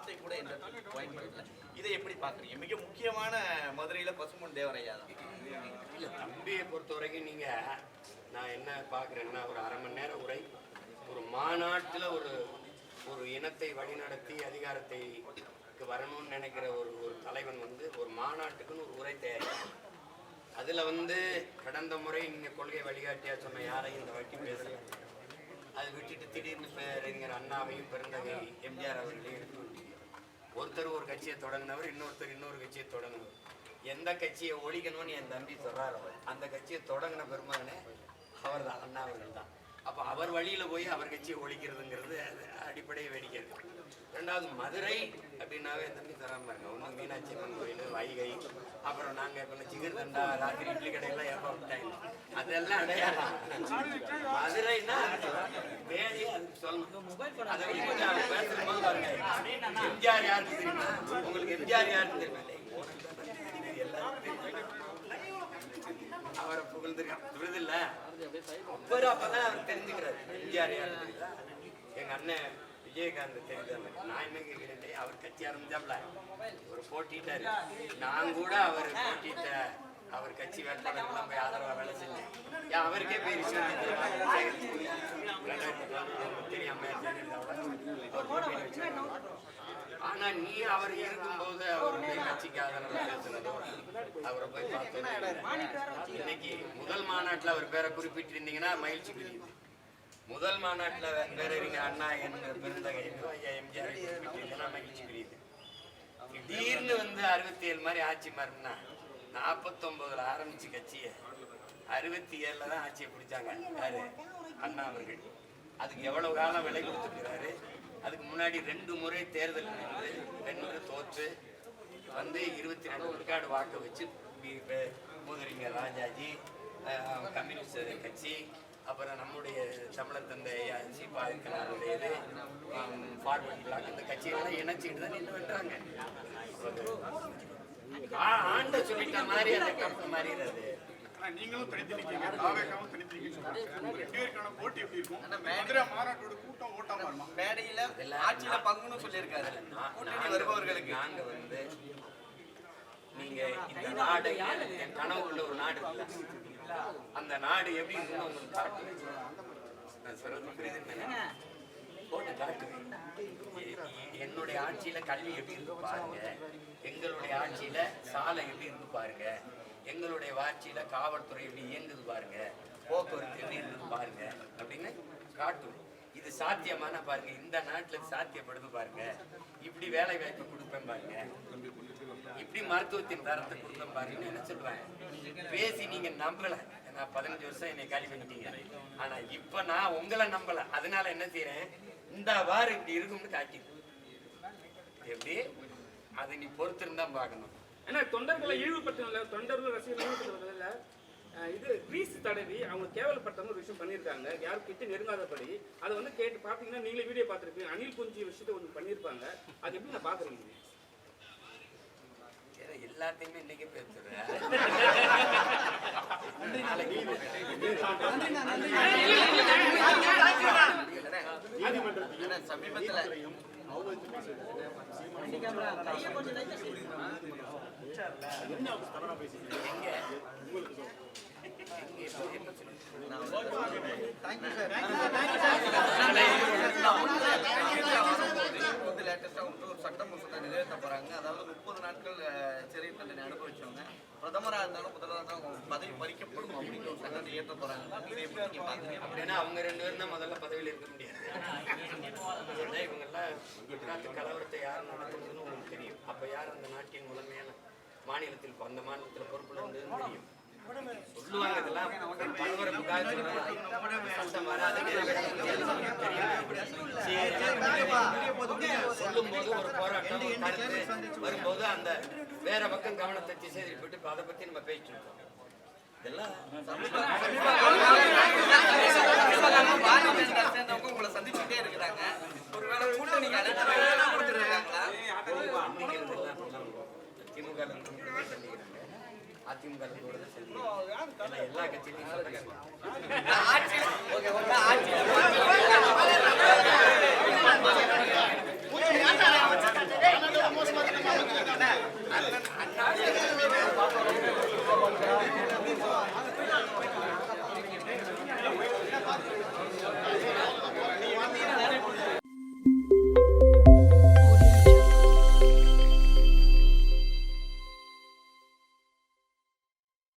வார்த்தை கூட எந்த பயன்படுத்தல. இதை எப்படி பாக்குறீங்க? மிக முக்கியமான மதுரையில பசும்பொன் தேவரையா தான். இல்ல தம்பியை பொறுத்த வரைக்கும் நீங்க நான் என்ன பாக்குறேன்னா ஒரு அரை மணி நேரம் உரை ஒரு மாநாட்டுல ஒரு ஒரு இனத்தை வழிநடத்தி அதிகாரத்தை வரணும்னு நினைக்கிற ஒரு ஒரு தலைவன் வந்து ஒரு மாநாட்டுக்குன்னு ஒரு உரை தயாரிக்கும். அதுல வந்து கடந்த முறை நீங்க கொள்கை வழிகாட்டியா சொன்ன யாரையும் இந்த வாட்டி பேசல. அதை விட்டுட்டு திடீர்னு பேரறிஞர் அண்ணாவையும் பெருந்தகை எம்ஜிஆர் அவர்களையும் எடுத்து விட்டீங்க. ஒருத்தர் ஒரு கட்சியை தொடங்கினவர், இன்னொருத்தர் இன்னொரு கட்சியை தொடங்கினவர். எந்த கட்சியை ஒழிக்கணும்னு என் தம்பி சொல்றாரு, அந்த கட்சியை தொடங்கின பெருமகனே அவர் தான், அண்ணா அவர்கள் தான். அப்போ அவர் வழியில போய் அவர் கட்சியை ஒழிக்கிறதுங்கிறது அது அடிப்படையை வேடிக்கை இருக்கு. ரெண்டாவது மதுரை அப்படின்னாவே தம்பி தராம இருக்க ஒன்று மீனாட்சி அம்மன் கோயில், வைகை, அப்புறம் நாங்கள் இப்போ சிகர் தண்டா ராத்திரி இட்லி கடையெல்லாம் எப்போ விட்டாங்க அதெல்லாம் அடையாளம். மதுரைன்னா வேலையே அதுக்கு சொல்லணும். அதை கொஞ்சம் பேசும்போது பாருங்க, எம்ஜிஆர் யாருக்கு தெரியுமா? உங்களுக்கு எம்ஜிஆர் யாருக்கு தெரியுமா? அவரை புகழ்ந்துருக்கான் இல்ல அப்புறம் அப்பதான் அவர் தெரிஞ்சுக்கிறாரு எம்ஜிஆர் யாரு தெரியுதா. எங்க அண்ணன் விஜயகாந்த் தெரியுது. நான் என்ன கேட்கிறேன், அவர் கட்சி ஆரம்பிச்சாப்ல ஒரு போட்டிட்டாரு. நான் கூட அவர் போட்டிட்ட அவர் கட்சி வேட்பாளர்கள்லாம் போய் ஆதரவா வேலை செஞ்சேன். அவருக்கே பேர் தெரியாம அவர் போட்டி வச்சிருக்காங்க. ஆனா நீ அவர் இருக்கும்போது அவருடைய கட்சிக்கு ஆதரவு பேசுனதோ அவரை போய் பார்த்தோம். இன்னைக்கு முதல் மாநாட்டுல அவர் பேரை குறிப்பிட்டிருந்தீங்கன்னா மகிழ்ச்சி புரியுது. முதல் மாநாட்டுல பேரறிஞர் அண்ணா என்ற பெருந்தகை எம்ஜிஆர் குறிப்பிட்டிருந்தீங்கன்னா மகிழ்ச்சி புரியுது. திடீர்னு வந்து 67 மாதிரி ஆட்சி மாறினா 49ல ஆரம்பிச்சு கட்சியை 67ல தான் ஆட்சியை பிடிச்ாங்க யாரு? அண்ணா அவர்கள். அதுக்கு எவ்வளவு காலம் விலை கொடுத்துருக்கிறாரு. அதுக்கு முன்னாடி 2 முறை தேர்தல் நின்று 2 தோற்று வந்து 22 விழுக்காடு வாக்கு வச்சு மூதறிஞர் ராஜாஜி, கம்யூனிஸ்ட் கட்சி, அப்புறம் நம்முடைய தமிழர் தந்தை சீபாவுடைய இது ஃபார்வர்ட் பிளாக், இந்த கட்சியெல்லாம் இணைச்சிட்டு தான் நின்று வென்றாங்க. ஆண்ட சொல்லிட்ட மாதிரி அந்த கருத்து மாறிடுறது. நீங்களும் தனித்திருக்கீங்க, தாவேகாவும் தனித்திருக்கீங்க. ரெண்டு பேருக்கான போட்டி எப்படி இருக்கும்? மதுரை மாநாட்டோட கூட்டம் ஓட்டமா வருமா? மேடையில ஆட்சியில பங்குன்னு சொல்லியிருக்காரு. கூட்டணி வருபவர்களுக்கு நாங்க வந்து நீங்க இந்த நாடு என் கனவுக்குள்ள ஒரு நாடு இருக்குல்ல, அந்த நாடு எப்படி இருக்குன்னு உங்களுக்கு காட்டுவேன். நான் சொல்றது புரியுதுன்னு போட்டு காட்டுவேன். என்னுடைய ஆட்சியில கல்வி எப்படி இருக்கு பாருங்க, எங்களுடைய ஆட்சியில சாலை எப்படி இருக்கு பாருங்க, எங்களுடைய ஆட்சியில காவல்துறை எப்படி இயங்குது பாருங்க, போக்குவரத்து எப்படி இருக்குது பாருங்க அப்படின்னு காட்டும். இது சாத்தியமான பாருங்க, இந்த நாட்டுல சாத்தியப்படுது பாருங்க, இப்படி வேலை வாய்ப்பு கொடுப்பேன் பாருங்க, இப்படி மருத்துவத்தின் தரத்தை கொடுப்பேன் பாருங்கன்னு என்ன சொல்லுவேன். பேசி நீங்க நம்பல. நான் 15 வருஷம் என்னை காலி பண்ணிட்டீங்க. ஆனா இப்ப நான் உங்களை நம்பல. அதனால என்ன செய்யறேன், இந்த வாரம் இப்படி இருக்கும்னு காட்டிது. எப்படி அதை நீ பொறுத்திருந்தா பார்க்கணும். ஏன்னா தொண்டர்களை இழிவுபடுத்தல, தொண்டர்கள் ரசிகர்கள் இது கிரீஸ் தடவி அவங்க கேவலப்படுத்தாம ஒரு விஷயம் பண்ணியிருக்காங்க. யாரும் கிட்ட நெருங்காதபடி அதை வந்து கேட்டு பார்த்தீங்கன்னா நீங்களே வீடியோ பார்த்துருப்பீங்க. அணில் குஞ்சு விஷயத்தை ஒன்று பண்ணியிருப்பாங்க. அது எப்படி நான் பார்க்குறீங்க? எல்லாத்தையுமே இன்னைக்கு பேசுறேன். சமீபத்துல சட்ட மசோதா நிறைவேற்ற போறாங்க. அதாவது 30 நாட்கள் சிறை தண்டனை அனுபவிச்சவங்க பிரதமராக இருந்தாலும் முதல்வராக இருந்தாலும் பதவி பறிக்கப்படும் அப்படிங்கிற ஒரு சட்டத்தை ஏற்ற போறாங்க. அப்படின்னா அவங்க 2 பேரும் தான் முதல்ல பதவியில் இருக்க முடியாது. இவங்க எல்லாம் குஜராத் கலவரத்தை யார் நடத்துறதுன்னு உங்களுக்கு தெரியும். அப்ப யார் அந்த நாட்டின் முதன்மையான மாநிலத்தில் அந்த மாநிலத்தில் பொறுப்புல இருந்ததுன்னு தெரியும். சொல்லுவாங்க இதெல்லாம் பலவரப்புக்காக சட்டம் வராது சொல்லும் போது ஒரு போராட்டம் கருத்து வரும்போது அந்த வேற பக்கம் கவனத்தை திசை திருப்பிட்டு அதை பத்தி நம்ம பேசிட்டு இருக்கோம். இதெல்லாம் உங்களை சந்திச்சுட்டே இருக்கிறாங்க. ஒருவேளை கூட்டணி திமுக அதிமுக எல்லா கட்சியிலையும்